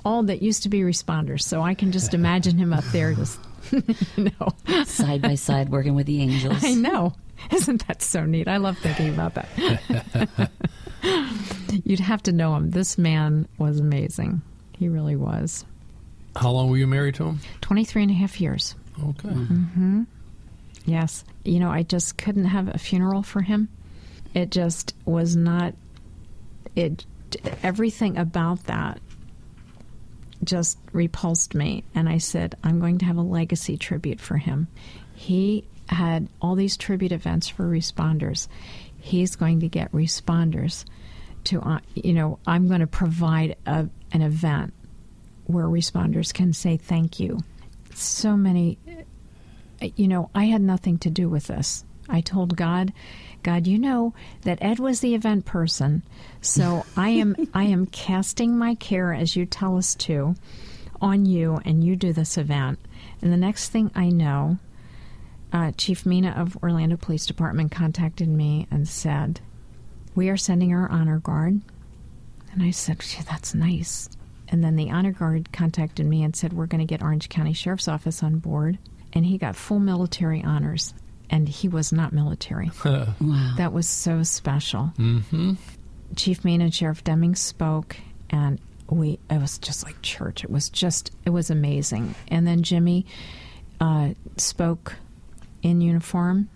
all that used to be responders. So I can just imagine him up there just, side by side working with the angels. I know. Isn't that so neat? I love thinking about that. You'd have to know him. This man was amazing. He really was. How long were you married to him? 23 and a half years. Okay. Mm-hmm. Yes. I just couldn't have a funeral for him. It just was not... Everything about that just repulsed me. And I said, I'm going to have a legacy tribute for him. He had all these tribute events for responders. He's going to get responders to, I'm going to provide an event where responders can say thank you. So many, I had nothing to do with this. I told God, you know that Ed was the event person, so I am casting my care, as you tell us to, on you, and you do this event. And the next thing I know, Chief Mina of Orlando Police Department contacted me and said, we are sending our honor guard. And I said, gee, that's nice. And then the honor guard contacted me and said, we're going to get Orange County Sheriff's Office on board. And he got full military honors. And he was not military. Wow. That was so special. Mm-hmm. Chief Mina and Sheriff Deming spoke, and it was just like church. It was amazing. And then Jimmy spoke in uniform,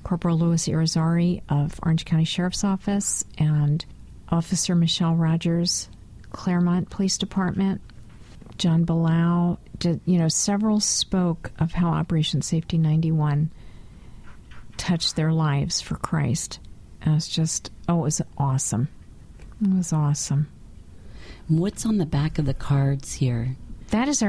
Corporal Louis Irizarry of Orange County Sheriff's Office, and Officer Michelle Rogers, Claremont Police Department, John Bilal, several spoke of how Operation Safety 91 touched their lives for Christ. And it was awesome. It was awesome. What's on the back of the cards here? That is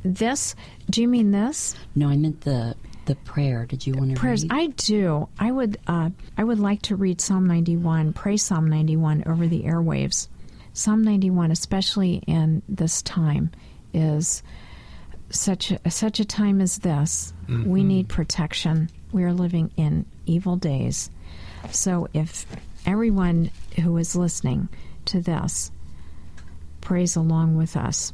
this. Do you mean this? No, I meant the prayer. Did you want to prayers? read? I do. I would like to read Psalm 91, pray Psalm 91 over the airwaves. Psalm 91, especially in this time, is such a time as this. Mm-hmm. We need protection. We are living in evil days. So if everyone who is listening to this prays along with us,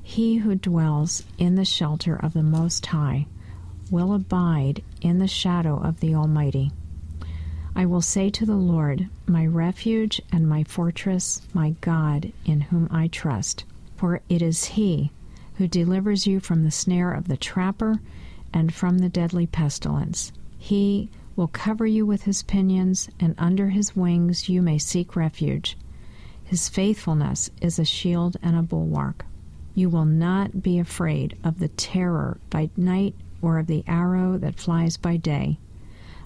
he who dwells in the shelter of the Most High will abide in the shadow of the Almighty. I will say to the Lord, my refuge and my fortress, my God, in whom I trust. For it is He who delivers you from the snare of the trapper and from the deadly pestilence. He will cover you with His pinions, and under His wings you may seek refuge. His faithfulness is a shield and a bulwark. You will not be afraid of the terror by night, or of the arrow that flies by day,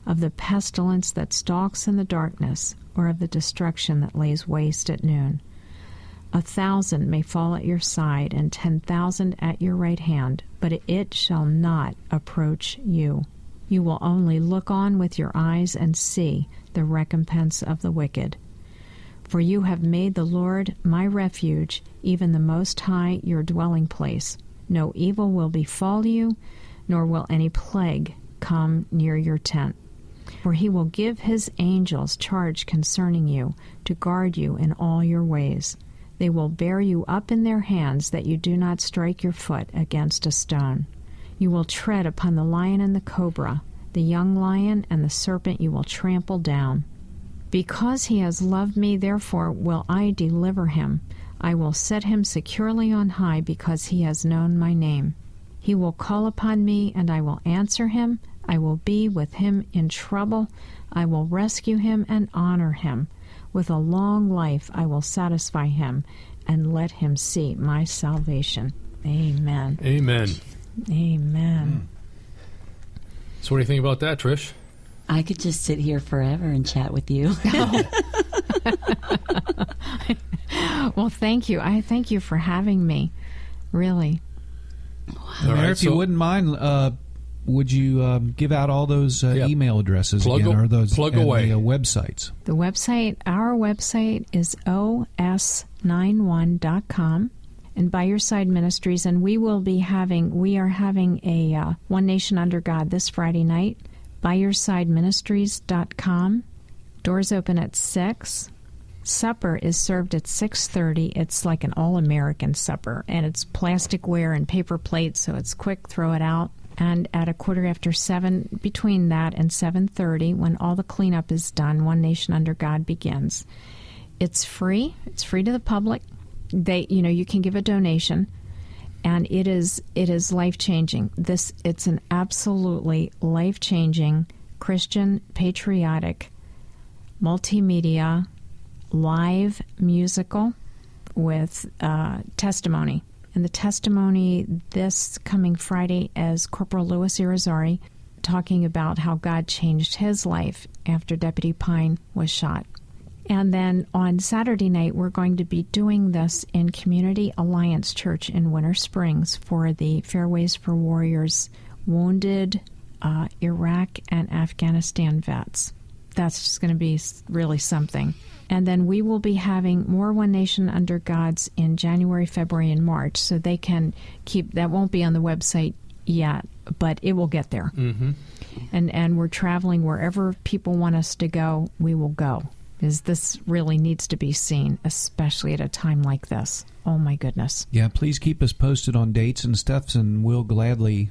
of the pestilence that stalks in the darkness, or of the destruction that lays waste at noon. 1,000 may fall at your side, and 10,000 at your right hand, but it shall not approach you. You will only look on with your eyes and see the recompense of the wicked. For you have made the Lord my refuge, even the Most High your dwelling place. No evil will befall you, nor will any plague come near your tent. For He will give His angels charge concerning you, to guard you in all your ways. They will bear you up in their hands, that you do not strike your foot against a stone. You will tread upon the lion and the cobra, the young lion and the serpent you will trample down. Because He has loved me, therefore will I deliver him. I will set him securely on high, because he has known my name. He will call upon me, and I will answer him. I will be with him in trouble. I will rescue him and honor him. With a long life I will satisfy him, and let him see my salvation. Amen. Amen. Amen. So what do you think about that, Trish? I could just sit here forever and chat with you. Well, thank you. I thank you for having me. Really. Wow. Mayor, if you wouldn't mind, would you give out all those email addresses again, or those plug away. The websites? Our website is os91.com, and By Your Side Ministries, and we are having a One Nation Under God this Friday night. ByYourSideMinistries.com. Doors open at 6. Supper is served at 6:30. It's like an all-American supper, and it's plasticware and paper plates, so it's quick, throw it out. And at 7:15, between that and 7:30, when all the cleanup is done, One Nation Under God begins. It's free. It's free to the public. You can give a donation, and it is life-changing. It's an absolutely life-changing Christian, patriotic, multimedia, live musical with testimony. And the testimony this coming Friday is Corporal Louis Irizarry talking about how God changed his life after Deputy Pine was shot. And then on Saturday night, we're going to be doing this in Community Alliance Church in Winter Springs for the Fairways for Warriors wounded Iraq and Afghanistan vets. That's just going to be really something. And then we will be having more One Nation Under God's in January, February, and March, so they can keep, that won't be on the website yet, but it will get there. Mm-hmm. And we're traveling wherever people want us to go, we will go. Because this really needs to be seen, especially at a time like this. Oh, my goodness. Yeah, please keep us posted on dates and stuff, and we'll gladly...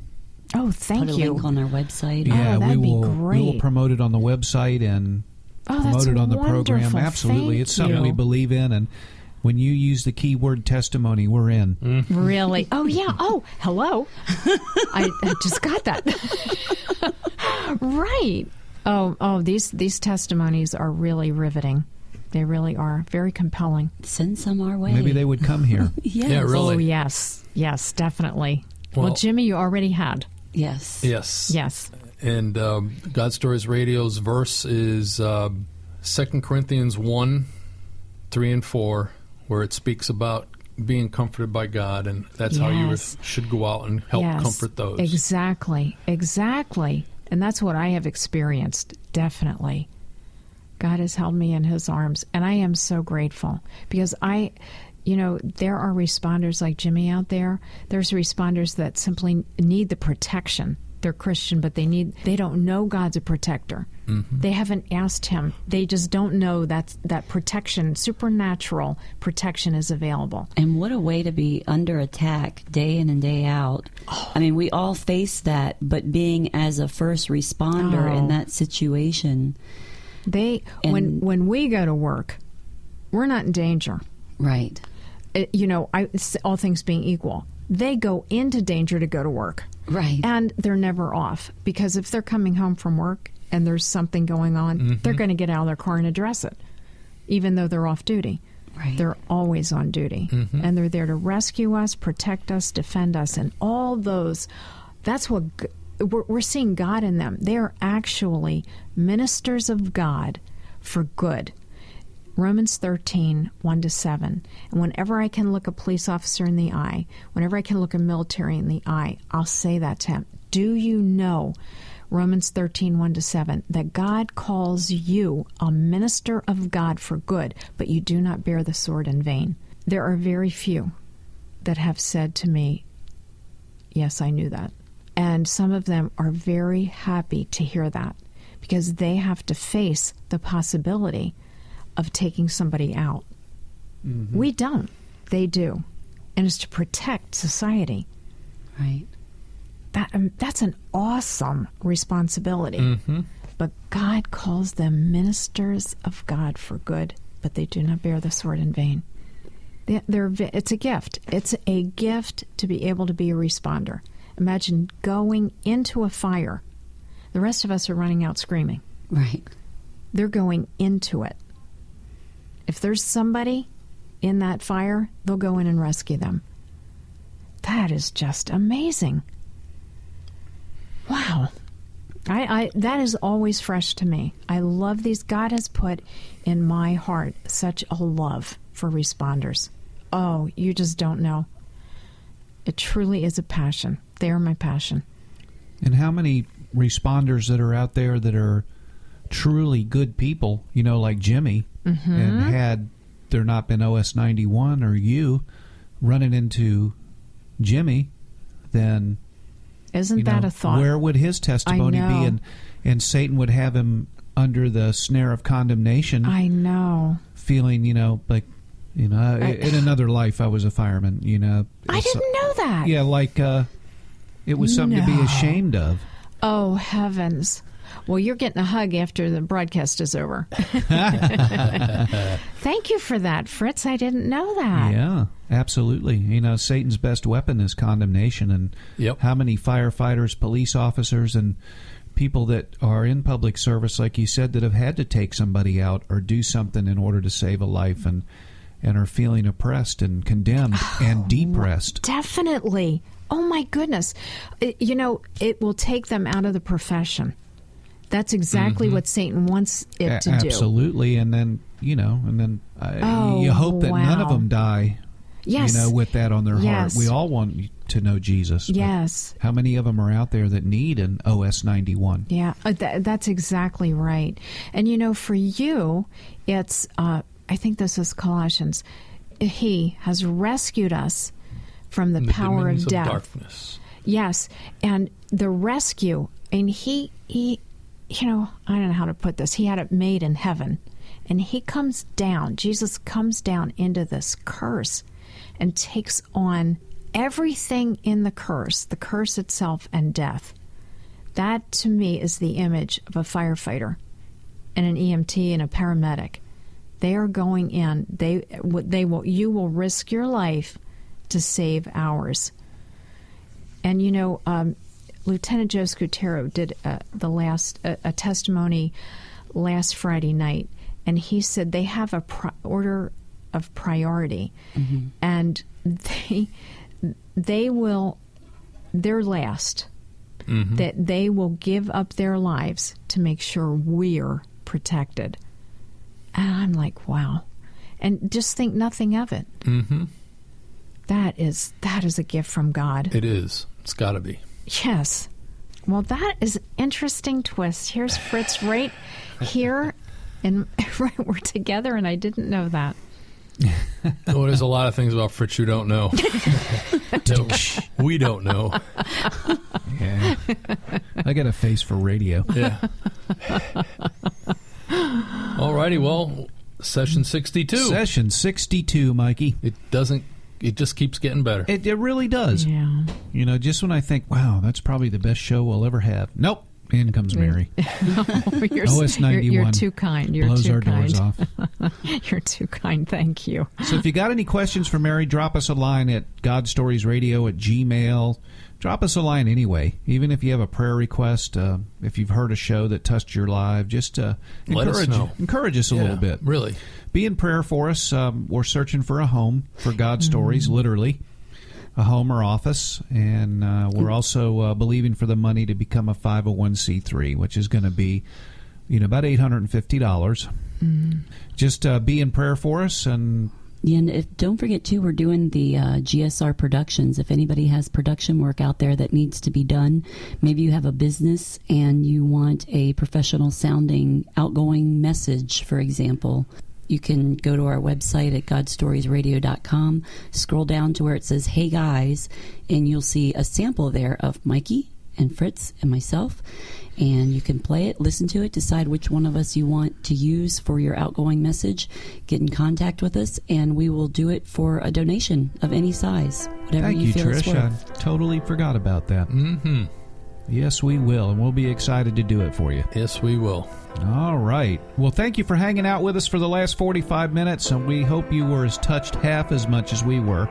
Oh, thank you. Put a link on our website. Yeah, that'd be great. We will promote it on the website and promote it on the program. Absolutely. It's something we believe in, and when you use the keyword testimony, we're in. Mm-hmm. Really? Oh, yeah. Oh, hello. I just got that. Right. Oh, these testimonies are really riveting. They really are very compelling. Send some our way. Maybe they would come here. Yes. Yeah, really. Oh, yes, definitely. Well, Jimmy, you already had. Yes. And God Stories Radio's verse is 2 Corinthians 1, 3 and 4, where it speaks about being comforted by God, and that's how you should go out and help comfort those. Exactly. And that's what I have experienced, definitely. God has held me in his arms, and I am so grateful because there are responders like Jimmy out there. There's responders that simply need the protection. They're Christian, but they don't know God's a protector. Mm-hmm. They haven't asked him. They just don't know that protection, supernatural protection, is available. And what a way to be under attack day in and day out. Oh. I mean, we all face that, but being as a first responder in that situation. When we go to work, we're not in danger. Right. All things being equal, they go into danger to go to work. Right. And they're never off, because if they're coming home from work and there's something going on, they're going to get out of their car and address it, even though they're off duty. Right. They're always on duty. Mm-hmm. And they're there to rescue us, protect us, defend us, and all those. That's what we're seeing God in them. They are actually ministers of God for good. Romans 13, 1-7. And whenever I can look a police officer in the eye, whenever I can look a military in the eye, I'll say that to him. Do you know, Romans 13, 1-7, that God calls you a minister of God for good, but you do not bear the sword in vain? There are very few that have said to me, yes, I knew that. And some of them are very happy to hear that, because they have to face the possibility of taking somebody out. Mm-hmm. We don't. They do. And it's to protect society. Right. That's an awesome responsibility. Mm-hmm. But God calls them ministers of God for good, but they do not bear the sword in vain. It's a gift. It's a gift to be able to be a responder. Imagine going into a fire. The rest of us are running out screaming. Right. They're going into it. If there's somebody in that fire, they'll go in and rescue them. That is just amazing. Wow. I that is always fresh to me. I love these. God has put in my heart such a love for responders. Oh, you just don't know. It truly is a passion. They are my passion. And how many responders that are out there that are truly good people, like Jimmy, and had there not been OS 91 or you running into Jimmy, then isn't that a thought? Where would his testimony be? And Satan would have him under the snare of condemnation. I know. feeling, like, in another life I was a fireman, I didn't know that. Yeah, like it was something to be ashamed of. Oh, heavens. Well, you're getting a hug after the broadcast is over. Thank you for that, Fritz. I didn't know that. Yeah, absolutely. Satan's best weapon is condemnation. And how many firefighters, police officers, and people that are in public service, like you said, that have had to take somebody out or do something in order to save a life and are feeling oppressed and condemned and depressed. Definitely. Oh, my goodness. It will take them out of the profession. That's exactly what Satan wants it to do. Absolutely. And then, you hope that none of them die, with that on their heart. We all want to know Jesus. Yes. How many of them are out there that need an OS 91? Yeah, that's exactly right. And, for you, it's, I think this is Colossians, He has rescued us from the power of death. Darkness. Yes, and the rescue, and he I don't know how to put this. He had it made in heaven, and he comes down. Jesus comes down into this curse and takes on everything in the curse itself, and death. That, to me, is the image of a firefighter and an EMT and a paramedic. They are going in. You will risk your life to save ours. And Lieutenant Joe Scutero did a testimony last Friday night, and he said they have a order of priority, and they're last. That they will give up their lives to make sure we're protected. And I'm like, wow. And just think nothing of it. That is a gift from God. It is. It's got to be. Yes. Well, that is an interesting twist. Here's Fritz right here, and we're together, and I didn't know that. Well, there's a lot of things about Fritz you don't know. We don't know. Yeah. I got a face for radio. Yeah. All righty. Well, session 62. Session 62, Mikey. It just keeps getting better. It really does. Yeah. Just when I think, wow, that's probably the best show we'll ever have. Nope. In comes Mary. OS 91. You're too kind. You're blows too our kind. doors off. You're too kind. Thank you. So if you got any questions for Mary, drop us a line at godstoriesradio@gmail.com. Drop us a line anyway. Even if you have a prayer request, if you've heard a show that touched your life, just let us know. Encourage us a little bit. Really. Be in prayer for us. We're searching for a home for God Stories, literally. A home or office. And we're also believing for the money to become a 501c3, which is going to be about $850. Just be in prayer for us. And don't forget, too, we're doing the GSR Productions. If anybody has production work out there that needs to be done, maybe you have a business and you want a professional-sounding, outgoing message, for example, you can go to our website at godstoriesradio.com, scroll down to where it says, Hey Guys, and you'll see a sample there of Mikey and Fritz and myself. And you can play it, listen to it, decide which one of us you want to use for your outgoing message. Get in contact with us, and we will do it for a donation of any size, whatever Thank you feel Trish. it's worth. I totally forgot about that. Yes, we will, and we'll be excited to do it for you. Yes, we will. All right. Well, thank you for hanging out with us for the last 45 minutes, and we hope you were as touched half as much as we were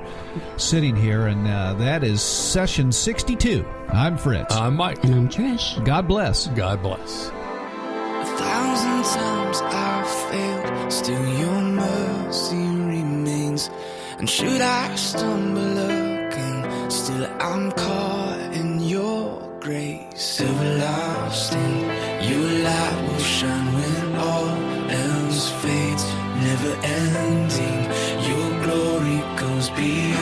sitting here, and that is Session 62. I'm Fritz. I'm Mike. And I'm Trish. God bless. God bless. 1,000 times I've failed, still your mercy remains. And should I stumble again, still I'm caught in your grace. Everlasting, your light will shine when all else fades. Never ending, your glory goes beyond.